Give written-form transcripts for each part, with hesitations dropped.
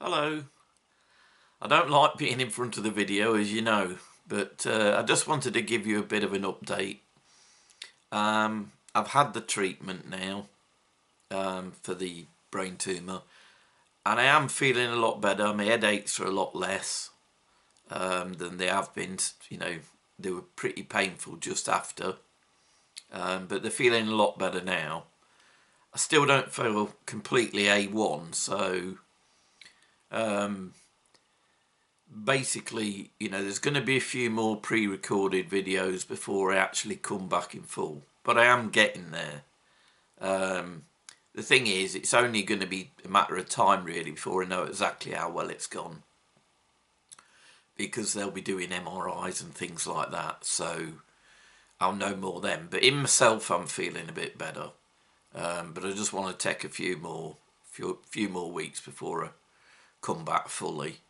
Hello. I don't like being in front of the video, as you know, but I just wanted to give you a bit of an update. I've had the treatment now for the brain tumour, and I am feeling a lot better. My headaches are a lot less than they have been. You know, they were pretty painful just after, but they're feeling a lot better now. I still don't feel completely A1, so basically, you know, there's going to be a few more pre-recorded videos before I actually come back in full, but I am getting there. The thing is, it's only going to be a matter of time really before I know exactly how well it's gone, because they'll be doing MRIs and things like that, so I'll know more then. But in myself, I'm feeling a bit better, but I just want to take a few more weeks before I come back fully.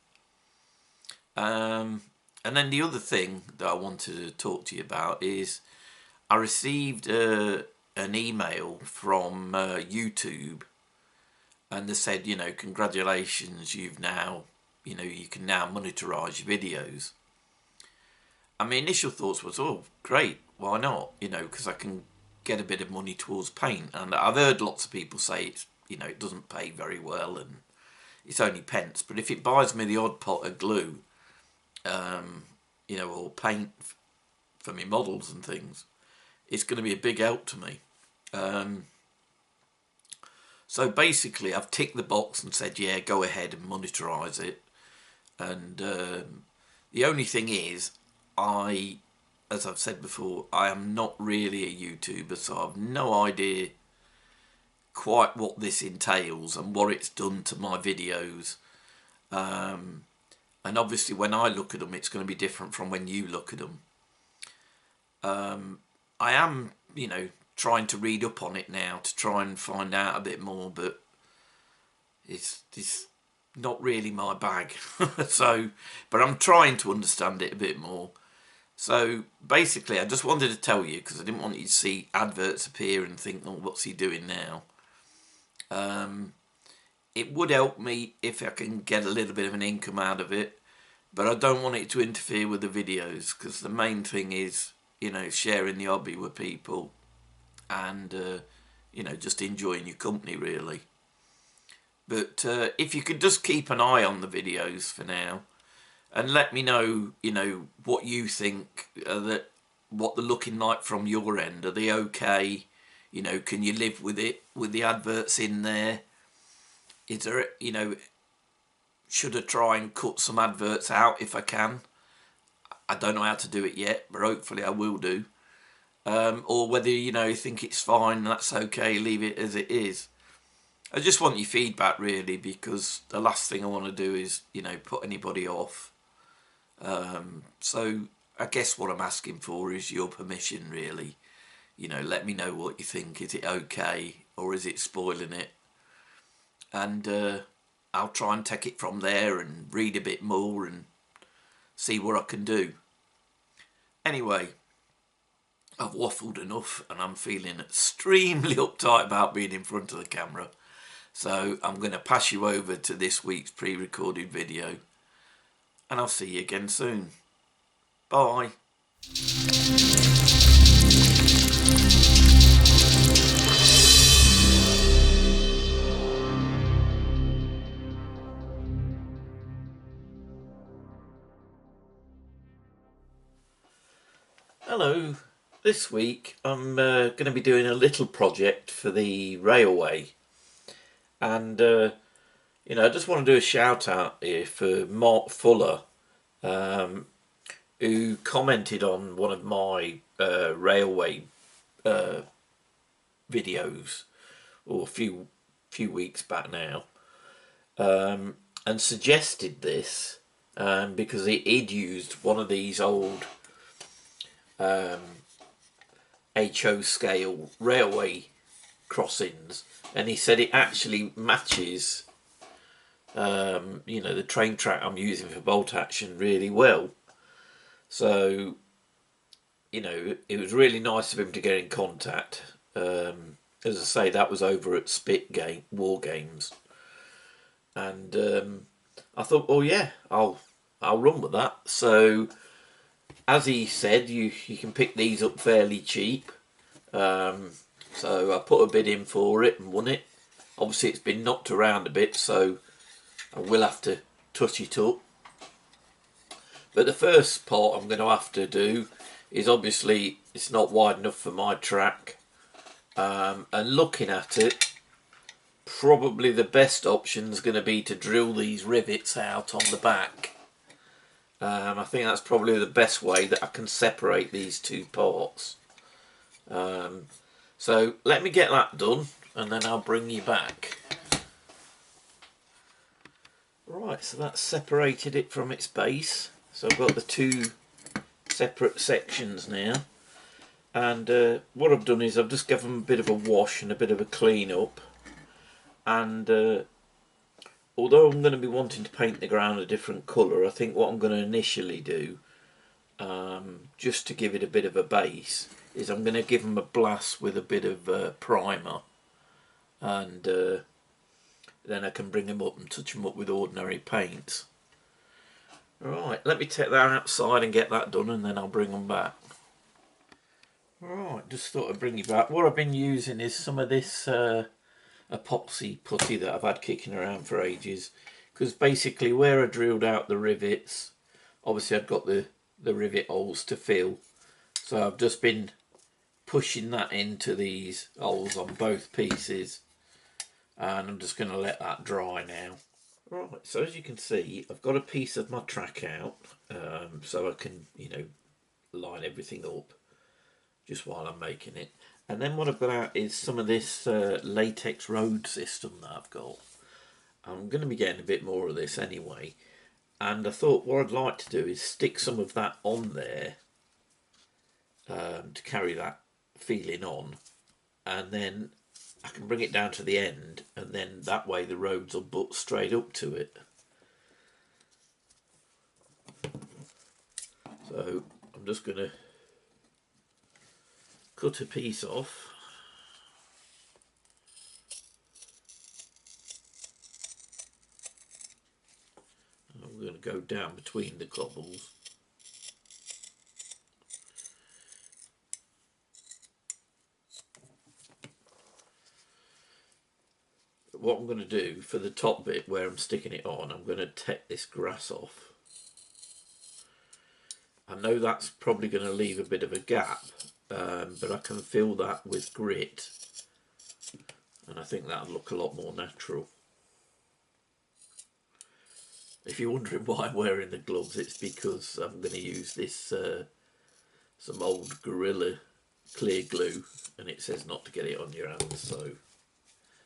And then the other thing that I wanted to talk to you about is I received an email from YouTube, and they said, you know, congratulations, you've now, you know, you can now monetize your videos. And my initial thoughts was, oh, great, why not? You know, because I can get a bit of money towards paint. And I've heard lots of people say it's, you know, it doesn't pay very well and it's only pence. But if it buys me the odd pot of glue, you know, or paint for me models and things, it's going to be a big help to me. So basically I've ticked the box and said, yeah, go ahead and monetize it. And the only thing is, as I've said before, I am not really a YouTuber, so I've no idea quite what this entails and what it's done to my videos. And obviously when I look at them, it's going to be different from when you look at them. I am, you know, trying to read up on it now to try and find out a bit more, but it's not really my bag. So, but I'm trying to understand it a bit more. So basically I just wanted to tell you, because I didn't want you to see adverts appear and think, oh, what's he doing now? It would help me if I can get a little bit of an income out of it, but I don't want it to interfere with the videos, because the main thing is, you know, sharing the hobby with people and, you know, just enjoying your company really. But if you could just keep an eye on the videos for now and let me know, you know, what you think, what they're looking like from your end. Are they okay? You know, can you live with it, with the adverts in there? Is there, you know, should I try and cut some adverts out if I can? I don't know how to do it yet, but hopefully I will do. Or whether, you know, you think it's fine, that's okay, leave it as it is. I just want your feedback really, because the last thing I want to do is, you know, put anybody off. So I guess what I'm asking for is your permission really. You know, let me know what you think. Is it okay, or is it spoiling it? And I'll try and take it from there and read a bit more and see what I can do. Anyway, I've waffled enough and I'm feeling extremely uptight about being in front of the camera. So I'm going to pass you over to this week's pre-recorded video, and I'll see you again soon. Bye. Hello. This week I'm going to be doing a little project for the railway, and you know, I just want to do a shout out here for Mark Fuller, who commented on one of my railway videos, or a few weeks back now, and suggested this because he'd used one of these old HO scale railway crossings, and he said it actually matches you know, the train track I'm using for bolt action really well. So, you know, it was really nice of him to get in contact. As I say, that was over at Wargames, and I thought, oh yeah, I'll run with that. So as he said, you can pick these up fairly cheap. So I put a bid in for it and won it. Obviously it's been knocked around a bit, so I will have to touch it up. But the first part I'm going to have to do is, obviously it's not wide enough for my track, and looking at it, probably the best option is going to be to drill these rivets out on the back. I think that's probably the best way that I can separate these two parts. So let me get that done and then I'll bring you back. Right, so that's separated it from its base. So I've got the two separate sections now. And what I've done is I've just given them a bit of a wash and a bit of a clean up. And although I'm going to be wanting to paint the ground a different colour, I think what I'm going to initially do, just to give it a bit of a base, is I'm going to give them a blast with a bit of primer, and then I can bring them up and touch them up with ordinary paints. Right, let me take that outside and get that done, and then I'll bring them back. Right, just thought I'd bring you back. What I've been using is some of this epoxy putty that I've had kicking around for ages, because basically where I drilled out the rivets, obviously I've got the rivet holes to fill, so I've just been pushing that into these holes on both pieces, and I'm just going to let that dry now. Right, so as you can see, I've got a piece of my track out, so I can, you know, line everything up just while I'm making it. And then what I've got out is some of this latex road system that I've got. I'm going to be getting a bit more of this anyway, and I thought what I'd like to do is stick some of that on there to carry that feeling on, and then I can bring it down to the end, and then that way the roads will butt straight up to it. So I'm just going to cut a piece off. I'm going to go down between the cobbles. What I'm going to do for the top bit where I'm sticking it on, I'm going to take this grass off. I know that's probably going to leave a bit of a gap, but I can fill that with grit, and I think that'll look a lot more natural. If you're wondering why I'm wearing the gloves, it's because I'm going to use this some old Gorilla clear glue, and it says not to get it on your hands, so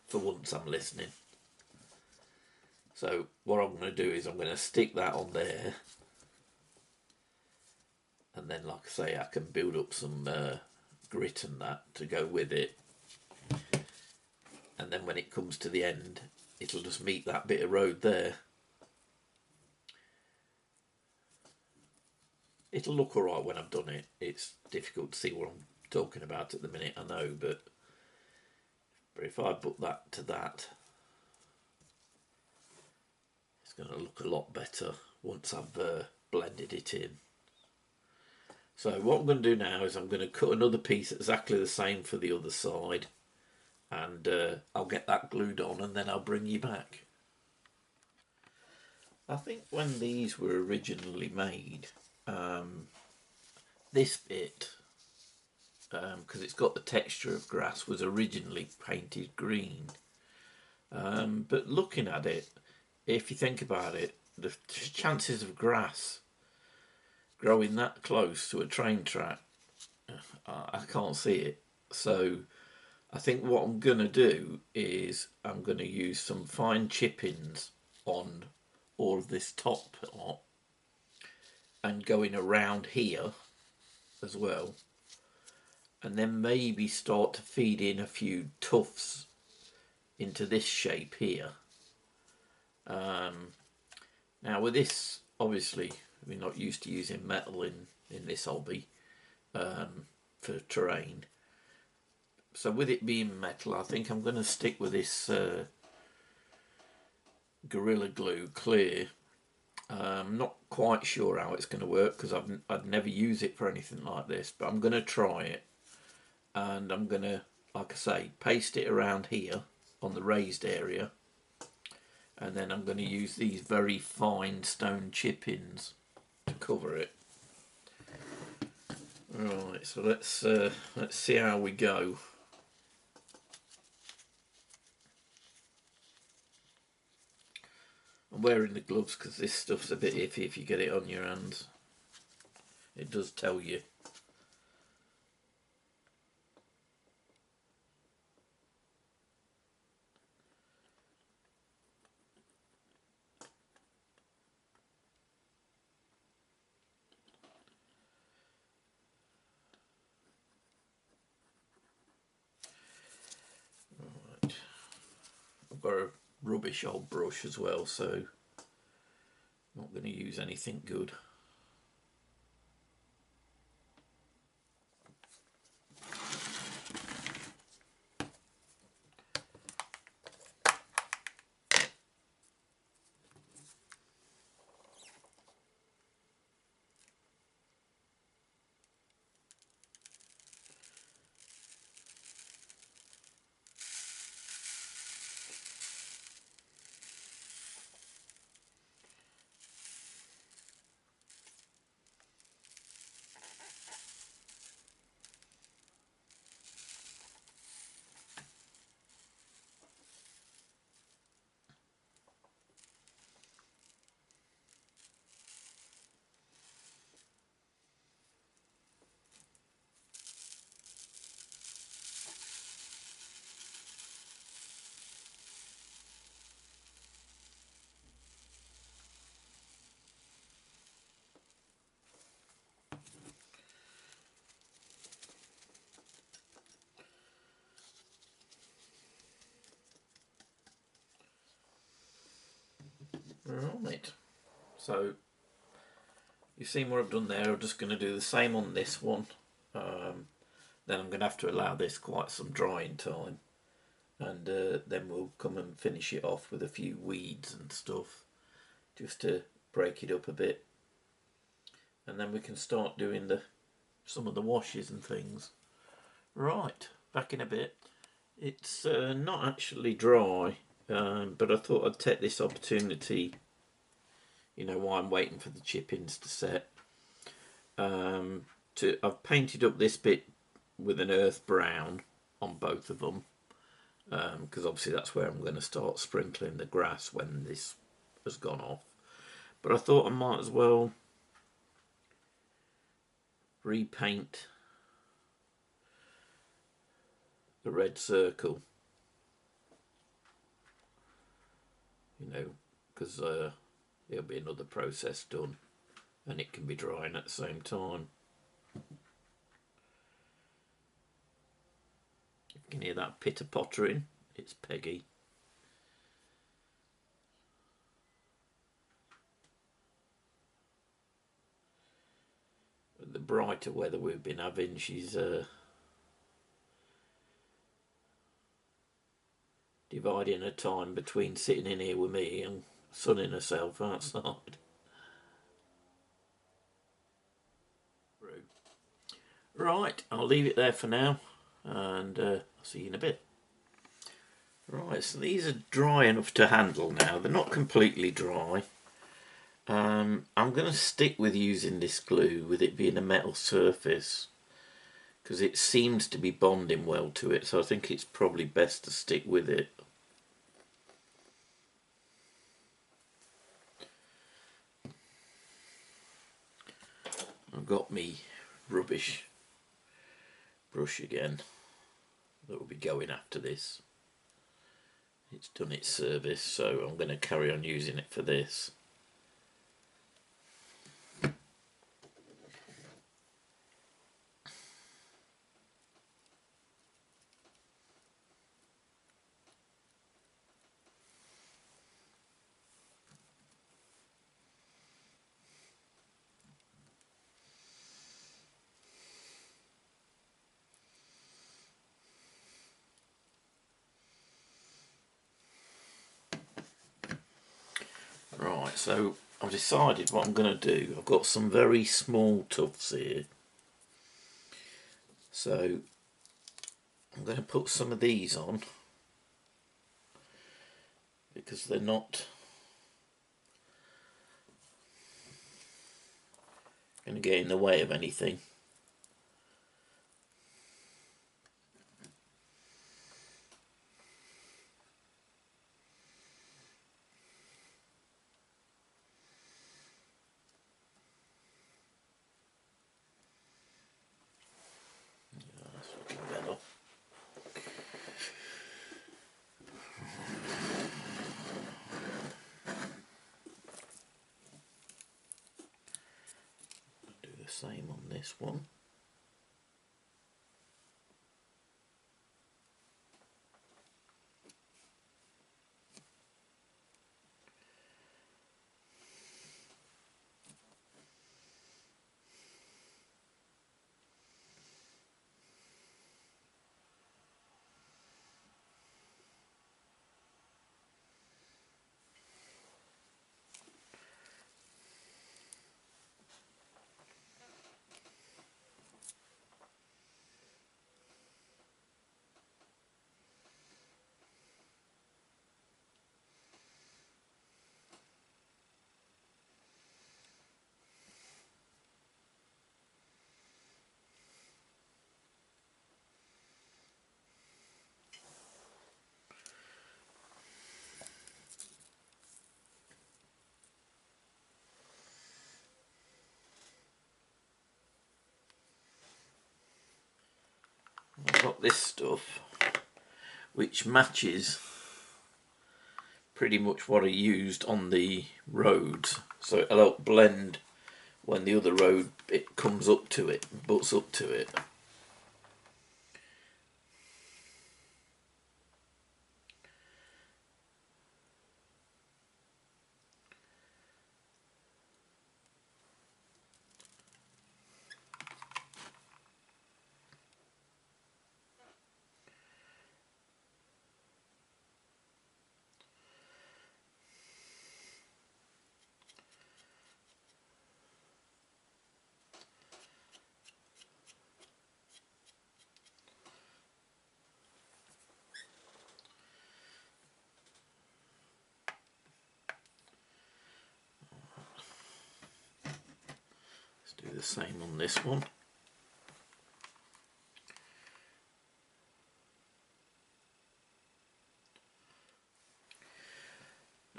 for once I'm listening. So what I'm going to do is I'm going to stick that on there, and then like I say, I can build up some grit and that to go with it, and then when it comes to the end it'll just meet that bit of road there. It'll look alright when I've done it. It's difficult to see what I'm talking about at the minute, I know, but if I put that to that, it's going to look a lot better once I've blended it in. So what I'm going to do now is I'm going to cut another piece exactly the same for the other side, and I'll get that glued on and then I'll bring you back. I think when these were originally made, this bit, because it's got the texture of grass, was originally painted green. But looking at it, if you think about it, the chances of grass growing that close to a train track, I can't see it. So I think what I'm going to do is I'm going to use some fine chippings on all of this top part, and going around here as well, and then maybe start to feed in a few tufts into this shape here. Now with this, obviously we're not used to using metal in this hobby for terrain, so with it being metal, I think I'm going to stick with this Gorilla Glue clear. I'm not quite sure how it's going to work because I'd never use it for anything like this, but I'm going to try it, and I'm going to, like I say, paste it around here on the raised area, and then I'm going to use these very fine stone chip-ins to cover it. Right, so let's see how we go. I'm wearing the gloves because this stuff's a bit iffy if you get it on your hands. It does tell you. Right. I've got a rubbish old brush as well, so I'm not going to use anything good. Right, so you've seen what I've done there. I'm just going to do the same on this one. Then I'm going to have to allow this quite some drying time, and then we'll come and finish it off with a few weeds and stuff just to break it up a bit, and then we can start doing some of the washes and things. Right, back in a bit. It's not actually dry, but I thought I'd take this opportunity, while I'm waiting for the chip-ins to set. I've painted up this bit with an earth brown on both of them, because obviously that's where I'm going to start sprinkling the grass when this has gone off. But I thought I might as well repaint the red circle, because there'll be another process done and it can be drying at the same time. You can hear that pitter pottering. It's Peggy. The brighter weather we've been having, she's dividing her time between sitting in here with me and sunning herself outside. Right, I'll leave it there for now, and I'll see you in a bit. Right, so these are dry enough to handle now. They're not completely dry. I'm going to stick with using this glue, with it being a metal surface, because it seems to be bonding well to it, so I think it's probably best to stick with it. I've got me rubbish brush again that will be going after this. It's done its service, so I'm going to carry on using it for this. Right, so I've decided what I'm going to do. I've got some very small tufts here. So I'm going to put some of these on because they're not going to get in the way of anything. That's looking better. Do the same on this one. I've got this stuff which matches pretty much what I used on the roads, so it'll help blend when the other road it comes up to it, butts up to it. Do the same on this one.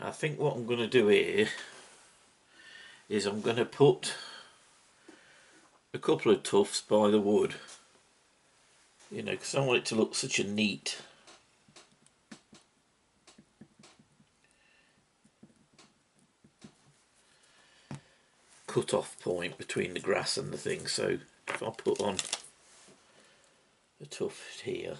I think what I'm going to do here is I'm going to put a couple of tufts by the wood, you know, because I want it to look such a neat cut off point between the grass and the thing. So if I put on a tuft here,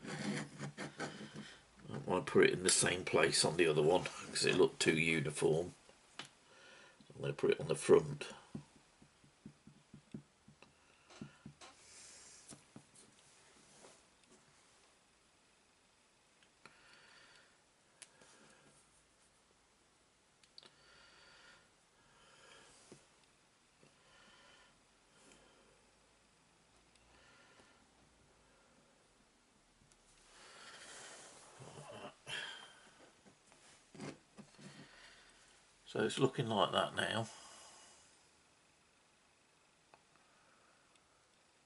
I don't want to put it in the same place on the other one because it looked too uniform. I'm going to put it on the front. So it's looking like that now.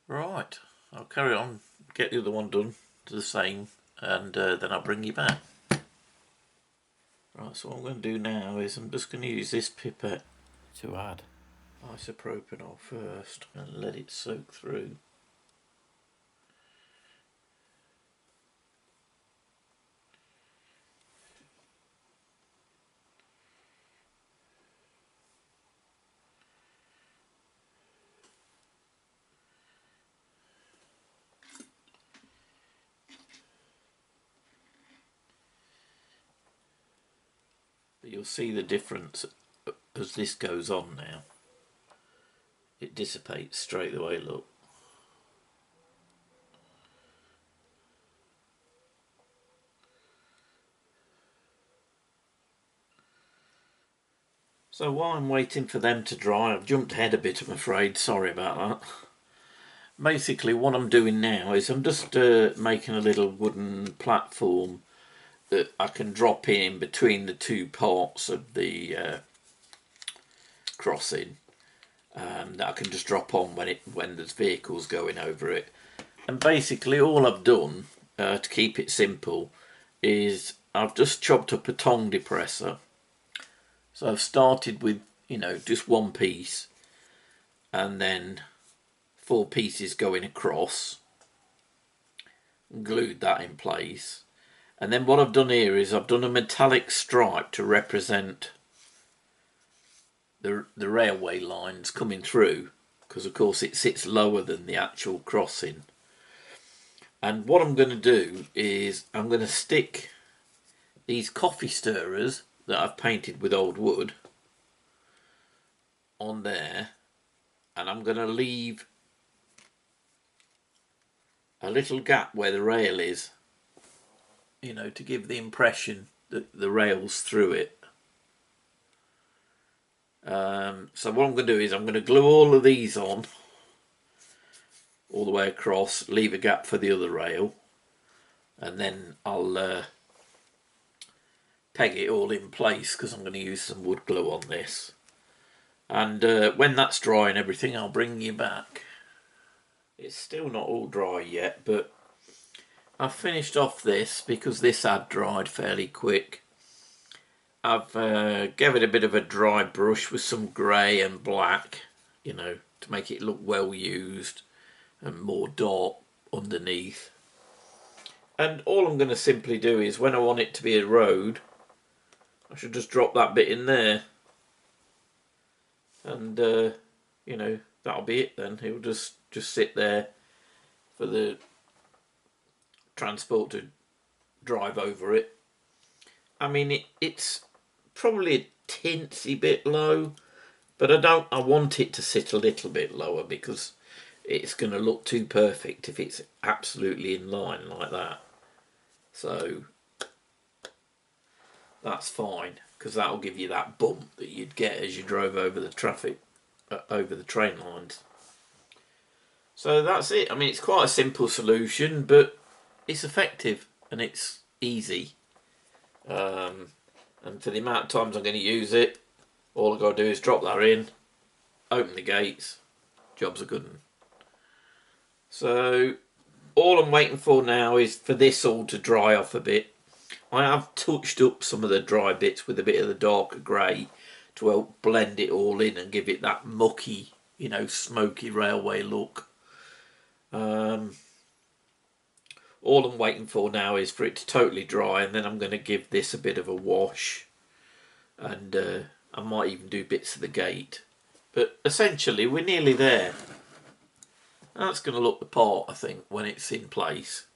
Right, I'll carry on, get the other one done to the same, and then I'll bring you back. Right, so what I'm going to do now is I'm just going to use this pipette to add isopropanol first and let it soak through. But you'll see the difference as this goes on now. it dissipates straight away, look. So while I'm waiting for them to dry, I've jumped ahead a bit, I'm afraid, sorry about that. Basically what I'm doing now is I'm just making a little wooden platform that I can drop in between the two parts of the crossing, that I can just drop on when there's vehicles going over it. And basically all I've done, to keep it simple, is I've just chopped up a tongue depressor. So I've started with, you know, just one piece and then 4 pieces going across, and glued that in place. And then what I've done here is I've done a metallic stripe to represent the railway lines coming through, because of course it sits lower than the actual crossing. And what I'm going to do is I'm going to stick these coffee stirrers that I've painted with old wood on there, and I'm going to leave a little gap where the rail is, you know, to give the impression that the rail's through it. So what I'm going to do is I'm going to glue all of these on all the way across, leave a gap for the other rail, and then I'll peg it all in place, because I'm going to use some wood glue on this. And when that's dry and everything, I'll bring you back. It's still not all dry yet, but I've finished off this because this had dried fairly quick. I've gave it a bit of a dry brush with some grey and black, you know, to make it look well used and more dark underneath. And all I'm going to simply do is, when I want it to be a road, I should just drop that bit in there, and you know, that'll be it then. It'll just sit there for the transport to drive over it. I mean, it's probably a teensy bit low, but I want it to sit a little bit lower, because it's going to look too perfect if it's absolutely in line like that. So that's fine, because that'll give you that bump that you'd get as you drove over the traffic, over the train lines. So that's it. I mean, it's quite a simple solution, but it's effective and it's easy. And for the amount of times I'm going to use it, all I've got to do is drop that in, open the gates, job's a good one. So all I'm waiting for now is for this all to dry off a bit. I have touched up some of the dry bits with a bit of the darker grey to help blend it all in and give it that mucky, you know, smoky railway look. All I'm waiting for now is for it to totally dry, and then I'm going to give this a bit of a wash, and I might even do bits of the gate. But essentially we're nearly there. That's going to look the part, I think, when it's in place,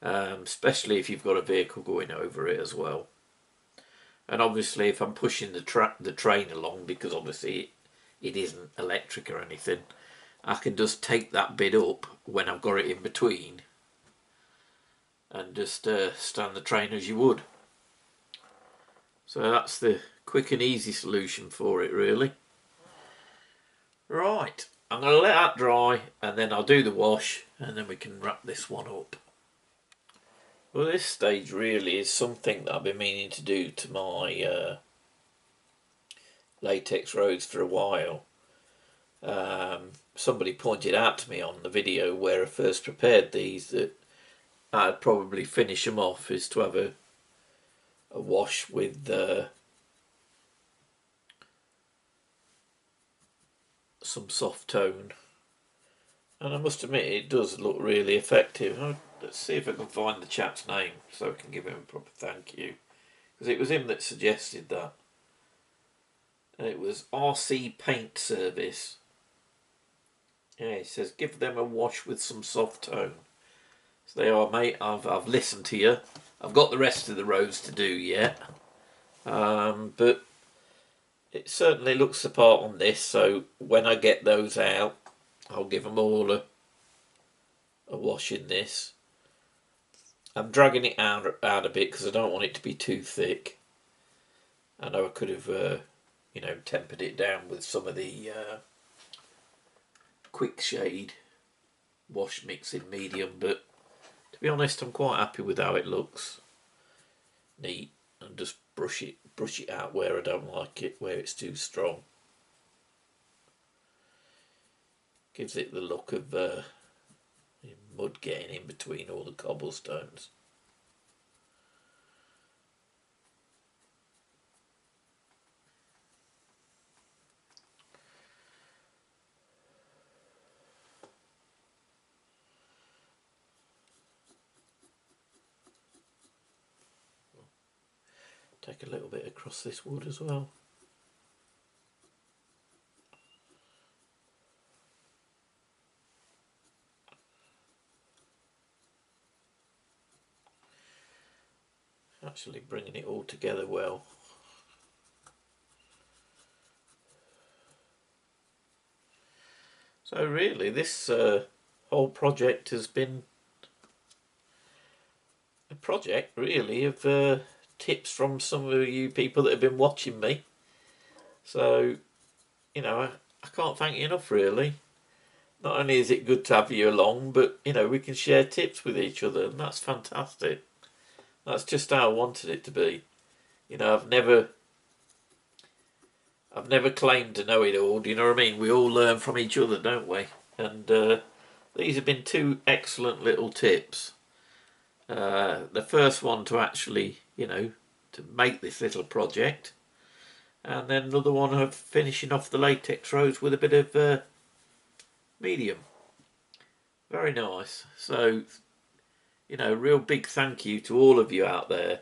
especially if you've got a vehicle going over it as well. And obviously if I'm pushing the train along, because obviously it isn't electric or anything, I can just take that bit up when I've got it in between and just stand the train as you would. So that's the quick and easy solution for it, really. Right, I'm going to let that dry, and then I'll do the wash, and then we can wrap this one up. Well, this stage really is something that I've been meaning to do to my latex roads for a while. Somebody pointed out to me on the video where I first prepared these that I'd probably finish them off is to have a wash with some soft tone, and I must admit it does look really effective. Let's see if I can find the chap's name so I can give him a proper thank you, because it was him that suggested that. It was RC Paint Service. Yeah, he says give them a wash with some soft tone. So they are, mate. I've listened to you. I've got the rest of the roads to do yet, but it certainly looks the part on this, so when I get those out, I'll give them all a wash in this. I'm dragging it out a bit because I don't want it to be too thick. I know I could have, tempered it down with some of the quick shade wash mixing medium, but to be honest, I'm quite happy with how it looks. Neat, and just brush it out where I don't like it, where it's too strong. Gives it the look of mud getting in between all the cobblestones. Take a little bit across this wood as well. Actually bringing it all together well. So really this whole project has been a project really of tips from some of you people that have been watching me. So, I can't thank you enough really. Not only is it good to have you along, but we can share tips with each other, and that's fantastic. That's just how I wanted it to be. I've never claimed to know it all. Do you know what I mean? We all learn from each other, don't we? And these have been two excellent little tips. The first one to actually, to make this little project, and then another one of finishing off the latex rose with a bit of medium. Very nice. So, real big thank you to all of you out there,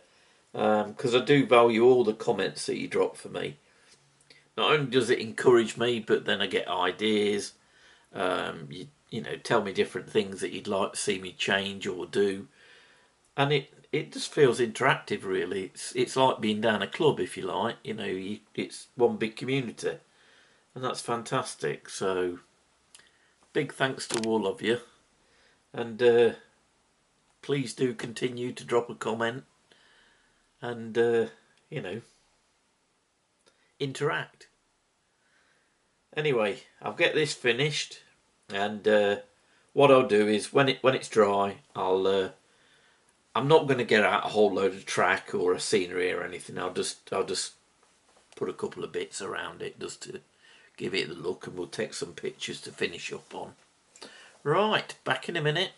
because I do value all the comments that you drop for me. Not only does it encourage me, but then I get ideas. You tell me different things that you'd like to see me change or do, and it just feels interactive. Really, it's like being down a club, if you like. It's one big community, and that's fantastic. So, big thanks to all of you, and please do continue to drop a comment and interact. Anyway, I'll get this finished, and what I'll do is when it's dry, I'm not going to get out a whole load of track or a scenery or anything. I'll just put a couple of bits around it just to give it the look, and we'll take some pictures to finish up on. Right, back in a minute.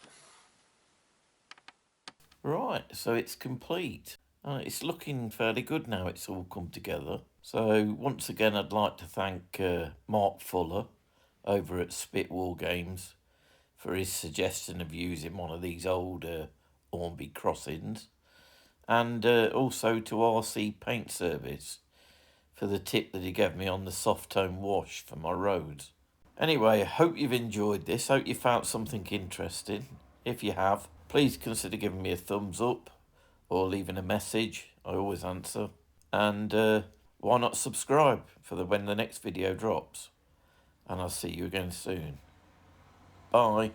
Right, so it's complete. It's looking fairly good now. It's all come together. So once again, I'd like to thank Mark Fuller over at Spit Wargames for his suggestion of using one of these old Hornby crossings, and also to RC Paint Service for the tip that he gave me on the soft tone wash for my roads. Anyway, I hope you've enjoyed this. Hope you found something interesting. If you have, please consider giving me a thumbs up or leaving a message. I always answer. And why not subscribe for when the next video drops. And I'll see you again soon. Bye.